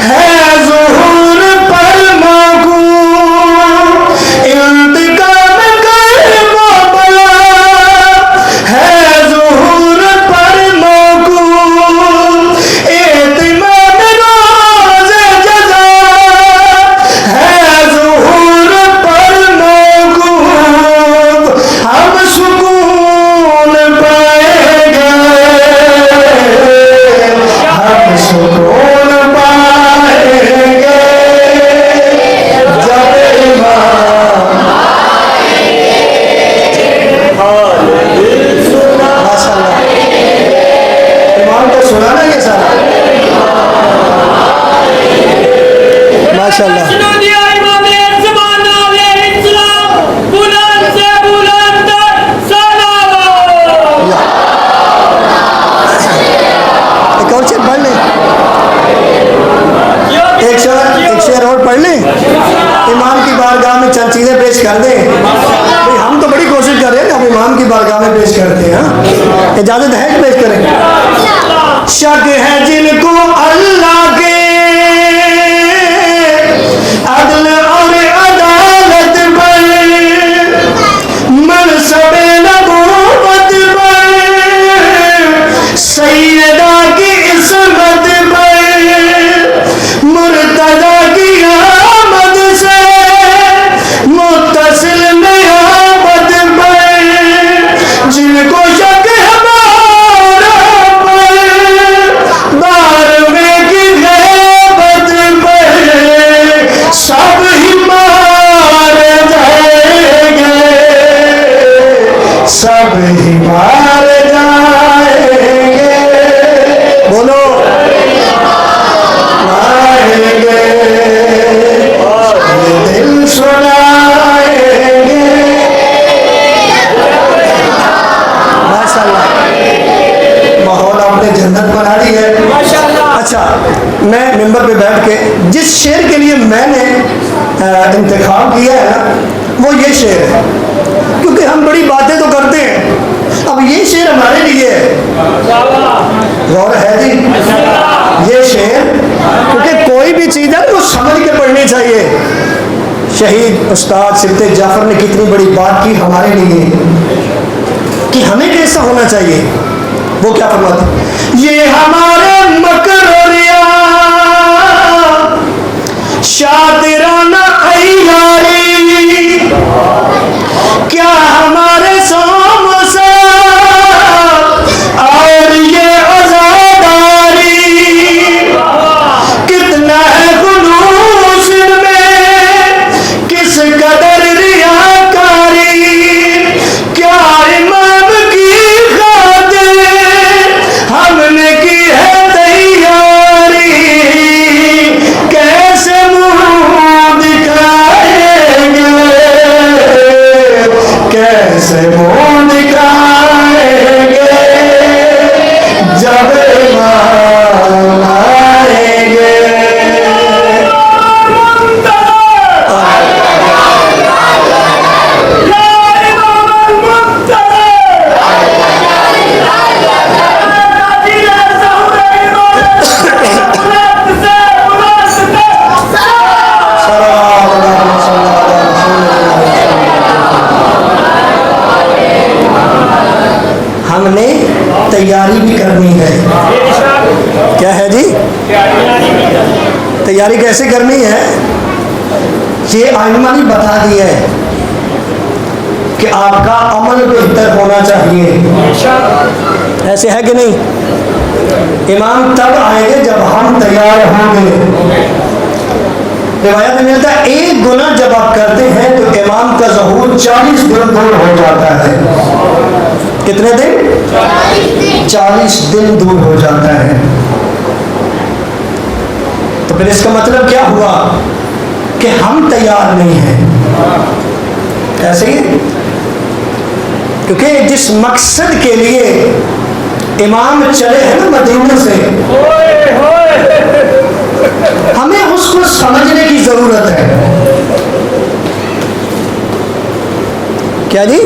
है ज़ुहूर पर मौक़ूफ़, इंतकाम करबला है ज़ुहूर पर मौक़ूफ़, एतिमाद रोज़े जज़ा है ज़ुहूर पर मौक़ूफ़, हम सुकून पाएंगे, हम सुकून पाएंगे जब इमाम। माशाअल्लाह, इमाम को सुना ना ये सारा, माशाअल्लाह। एक और शेर पढ़ लें, एक शेर और पढ़ लें, इमाम की बारगाह में चंद चीज़ें पेश कर दें। भाई हम तो बड़ी कोशिश कर रहे हैं, अब इमाम की बारगाह में पेश करते हैं। इजाज़त है कि पेश करें? शक है जिनको अल्लाह के अदल और अदालत पर, मनसबे नबूवत पर, सैयदा की इस्मत पर, मुर्तज़ा की आमद से अच्छा, मैं मिंबर पे बैठ के जिस शेर के लिए मैंने इंतखाब किया है ना, वो ये शेर है, क्योंकि हम बड़ी बातें तो करते हैं, अब ये शेर हमारे लिए है। गौर है जी, ये शेर, क्योंकि कोई भी चीज़ है वो समझ के पढ़नी चाहिए। शहीद उस्ताद सिफ्ते जाफर ने कितनी बड़ी बात की हमारे लिए कि हमें कैसा होना चाहिए। वो क्या फरमाते, ये हमारे मकरोरिया शातिराना अय्यारी, क्या हमारे सोम से और ये आजादारी, कितना है खुलूस में, किस कदर रियाकारी, क्या इमाम की खातिर हमने की है तैयारी, कैसे मुंह दिखाएंगे, कैसे मुंह दिखाएंगे जब इमाम आएंगे। हमने तैयारी भी करनी है। क्या है जी, तैयारी कैसे करनी है, ये आइमा ने बता दिया है कि आपका अमल बेहतर होना चाहिए। ऐसे है कि नहीं? इमाम तब आएंगे जब हम तैयार होंगे। रिवायत में मिलता है एक गुनाह जब आप करते हैं तो इमाम का ज़हूर 40 दिन दूर हो जाता है। कितने दिन? 40 दिन दूर हो जाता है। तो फिर इसका मतलब क्या हुआ कि हम तैयार नहीं हैं। ऐसे ही, क्योंकि जिस मकसद के लिए इमाम चले हैं ना मदीना से, हमें उसको समझने की जरूरत है। क्या जी?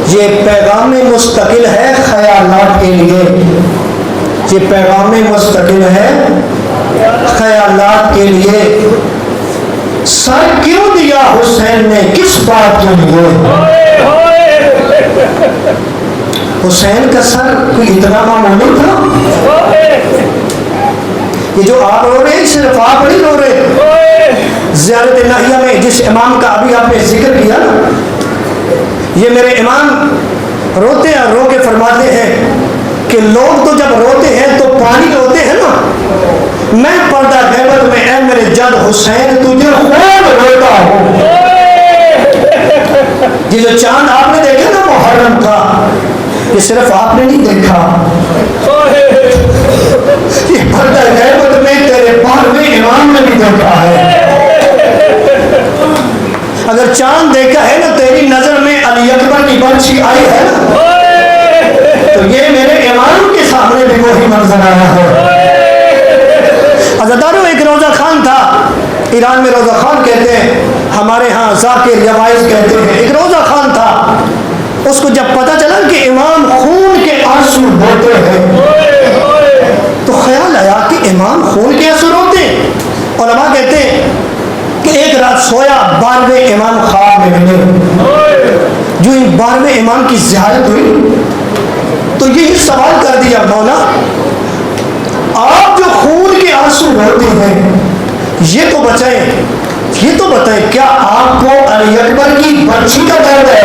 ये पैगाम मुस्तकिल है ख्यालात के लिए, ये पैगाम मुस्तकिल है ख्यालात के लिए। सर क्यों दिया हुसैन ने, किस बात के लिए? हुसैन का सर कोई इतना मामूली था? ये जो आप रो रहे हैं सिर्फ आप नहीं रो रहे। ज़ियारत नाहिया में जिस इमाम का अभी आपने जिक्र किया ना, ये मेरे इमाम रोते हैं, रो के फरमाते हैं कि लोग तो जब रोते हैं तो पानी रोते हैं ना, मैं पर्दा गैबत में ऐ मेरे जद हुसैन तुझे खूब रोता हूँ। ये जो चांद आपने देखा ना मुहर्रम का, ये सिर्फ आपने नहीं देखा, ये पर्दा गैबत में तेरे 12वें इमाम ने भी देखा है। अगर चांद देखा है ना तेरी नजर में अली अकबर की बर्छी आई है ना, तो ये मेरे इमाम के सामने भी वही मंजर आया है। अज़ादारों, एक रोजा खान था, ईरान में रोजा खान कहते हैं, हमारे यहाँ ज़ाकिर यवाइज कहते हैं। एक रोजा खान था, उसको जब पता चला कि इमाम खून के आंसू बहते हैं, तो ख्याल आया कि इमाम खून के आंसू रोते हैं। उलमा कहते हैं कि एक रात सोया, 12वें इमाम ख्वाब में मिले। जो इन 12वें इमाम की ज़ियारत हुई तो यही सवाल कर दिया, मौला आप जो खून के आंसू रोते हैं ये तो बचाएं, ये तो बताएं, क्या आपको अली अकबर की बर्छी का दर्द है?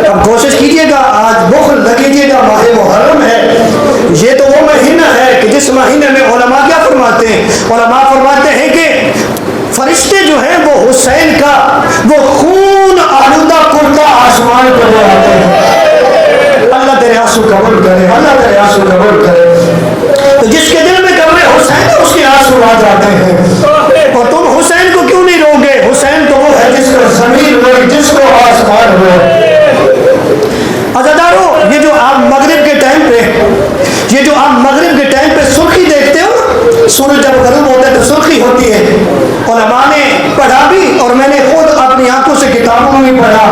अब कोशिश कीजिएगा, आज बुख्ल लगीजिएगा, माह मुहर्रम है, ये तो वो महीना है कि जिस महीने में उलमा क्या फरमाते हैं? उलमा फरमाते हैं कि फरिश्ते जो हैं वो हुसैन का वो खून आलूदा कुर्ता आसमान पर ले आते हैं। अल्लाह तेरे आंसू कबूल करे, अल्लाह तेरे आंसू कबूल करे। तो जिसके दिल में कब्र हुसैन है उसके आंसू आ जाते हैं। और तुम हुसैन को क्यों नहीं रोगे? हुसैन तो वो है जिसका ज़मीर रोए, जिसका सूरज जब गरूब होता है तो सुर्खी होती है। उलमा ने पढ़ा भी और मैंने खुद अपनी आंखों से किताबों में भी पढ़ा,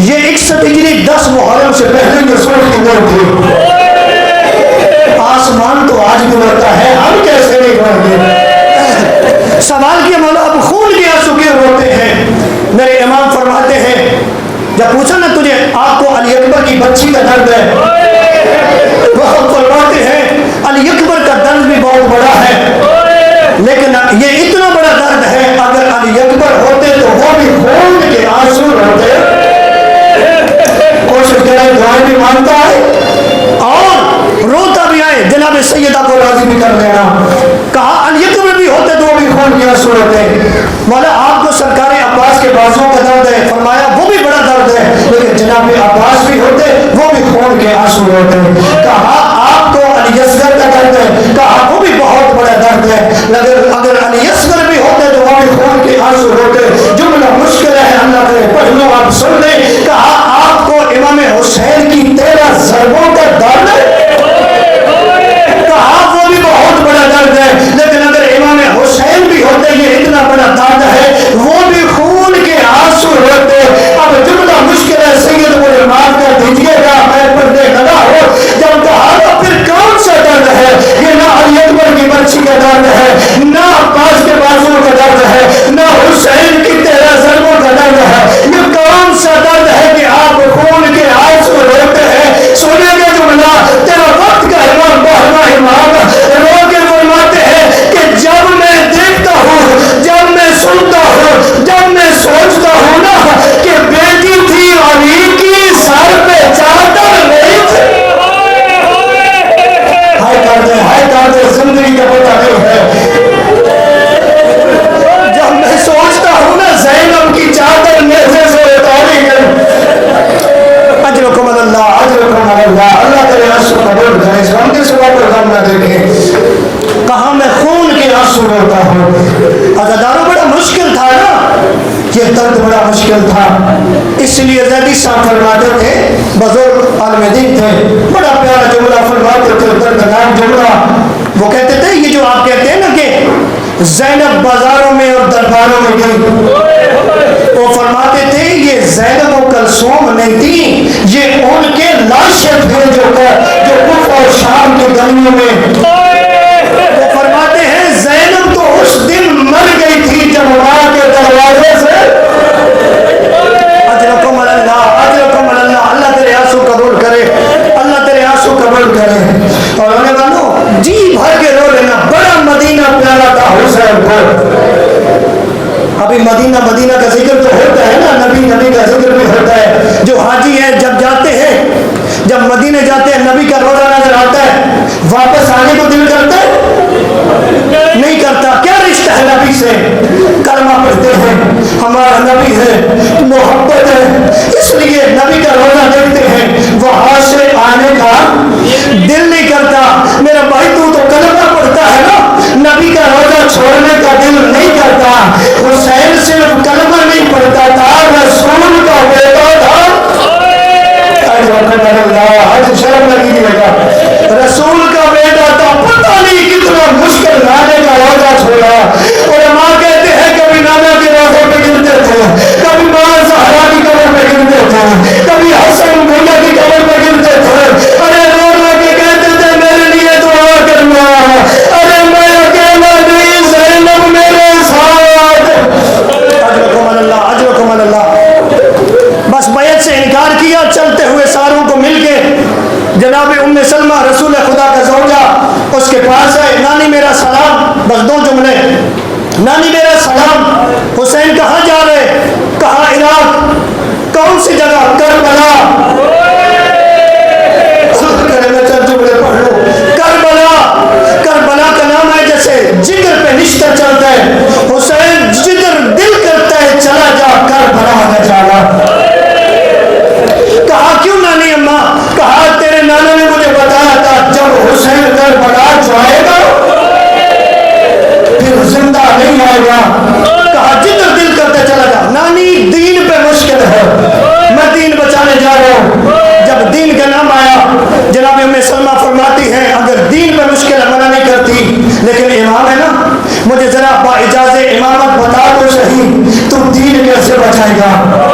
ये 61 हिजरी 10 मुहर्रम से पहले ये सुर्खी नहीं थी। आसमान तो आज भी बढ़ता है, हम कैसे नहीं बढ़ते? सवाल किया मौला अब खून के आंसू क्यों रोते हैं? मेरे इमाम फरमाते हैं, जब पूछा ना तुझे आपको अली अकबर की बच्ची का दर्द है, वो फरमाते हैं अली अकबर का दर्द भी बहुत बड़ा है, लेकिन ये इतना बड़ा दर्द है अगर अली अकबर होते तो वो भी खून के आंसू रोते। कोशिश करें दुआ भी मानता है और रोता भी आए, जनाब सैयदा को राजी भी कर लेना। कहा अली अकबर भी होते तो वो भी खून के आंसू रोते। मौला आपको सरकार अब्बास के बाजुओं का दर्द है, फरमाया वो भी बड़ा दर्द है, लेकिन जनाब अब्बास भी होते वो भी खून के आंसू रोते। कहा आपको अली असगर का दर्द है, कहा वो भी बहुत बड़ा दर्द है, अगर अली असगर भी होते तो वो भी खून के आंसू रोते। जुमला मुश्किल है, अल्लाह करे पढ़ लो आप सुन ले। कहा आपको इमाम हुसैन की 13 ज़रबों का दर्द है, कहा वो भी बहुत बड़ा दर्द है, लेकिन अगर इमाम हुसैन भी होते ये इतना बड़ा दर्द है वो भी खून के आंसू रोते। अब जुमला मुश्किल है, सैयद मुझे माफ कर दीजिएगा, मैं पढ़ने लगा हो। जब कहा तो फिर कौन सा दर्द है? ये ना अली अकबर की बच्ची का दर्द है, ना अब्बास के बाजुओं का दर्द है, ना हुसैन की 13 ज़रबों का दर्द है। ये कौन सा दर्द है कि आप खून के आंसू रोते हैं? सुनेंगे जुमला, तेरा वक्त का इमाम बहना इमाम रो के फरमाते हैं कि जब मैं देखता हूँ, जब मैं सुनता हूँ, जब मैं सोचता हूँ ना कि बेटी थी अली की सर पे चादर नहीं थी, हाय कर दे जिंदगी का पता नहीं है। जब मैं सोचता हूँ ना ज़ैनब की चादर मेरे से उतारी गई। अजरकुम अल्लाह, अजरकुम अल्लाह, अल्लाह तेरे आंसू कबूल करे, इस गम के सिवा कोई गम ना देखे। कहा मैं खून के आंसू रोता हूँ। अज़ादारों बड़ा मुश्किल था ना, ये दर्द बड़ा मुश्किल था, इसलिए ज़ैदी साहब फरमाते थे, बुजुर्ग आलिम दीन थे, बड़ा प्यारा जुमला फरमाते थे, दर्दनाक जुमला। वो कहते थे ये जो आप कहते हैं ना कि ज़ैनब बाजारों में और दरबारों में गई, वो फरमाते थे ये ज़ैनब और कलसूम नहीं थी, ये उनके लाशें थे जो कुफ और शाम की गलियों में। वो फरमाते हैं ज़ैनब तो उस दिन मर गई थी जब मां के दरवाजे से। अजरकुम अल्लाह, अजरकुम अल्लाह, अल्लाह तेरे आंसू कबूल करे, अल्लाह तेरे आंसू कबूल करे। और उन्हें मानो जी भर के रो लेना, बड़ा मदीना प्यारा था हुसैन को। अभी मदीना का जिक्र तो होता है ना, नबी का जिक्र भी होता है। जो हाजी है जब जाते हैं, जब मदीने जाते हैं, नबी का रोजा नजर आता है, वापस आने को दिल करता है? नहीं करता। क्या रिश्ता है नबी से? कलमा पढ़ते हैं, हमारा नबी है, मोहब्बत है, इसलिए नबी का रोजा देखते हैं, वहां से आने का दिल नहीं करता। मेरा भाई तू तो कलमा पढ़ता है ना, नबी का रोजा छोड़ने का दिल नहीं करता। हुसैन सिर्फ कलमा नहीं पढ़ता था, रसूल का बेटा था। शर्म लगेगा, रसूल का बेटा था, पता नहीं कितना मुश्किल नाने का रोजा छोड़ा। और माँ कहते हैं कभी नाना के रोजे पे गिरते थे, कभी माँ ज़हरा की कब्र पे गिरते थे, कभी हसन भैया की कब्र पे गिरते थे। अरे रो रो के कहते थे मेरे लिए दुआ करना, अरे मैं अकेला नहीं, ज़ैनब मेरे साथ। अजरकुम अल्लाह, अजरकुम अल्लाह। बस बैत से इनकार किया, चलते हुए सारों को मिलके जनाब उम्मे सलमा रसूल खुदा का ज़ौजा उसके पास है। नानी मेरा सलाम, बस 2 जुमले, नानी मेरा सलाम। हुसैन कहाँ जा रहे? कहा इराक। कौन सी जगह? करबला। करबला का नाम है जैसे जिगर पे निश्तर चलता है, हुसैन जिगर दिल करता है चला जा करबला न जाना। कहा क्यों नानी अम्मा? कहा तेरे नाना ने मुझे बताया था जब हुसैन करबला जाएगा फिर जिंदा नहीं आएगा। कहा जिधर दिल करते चला जा। नानी दीन पे मुश्किल है, मैं दीन बचाने जा रहा हूँ। जब दीन का नाम आया, जनाब उम्मे सलमा फरमाती हैं अगर दीन पे मुश्किल है मना नहीं करती, लेकिन इमाम है जाएगा।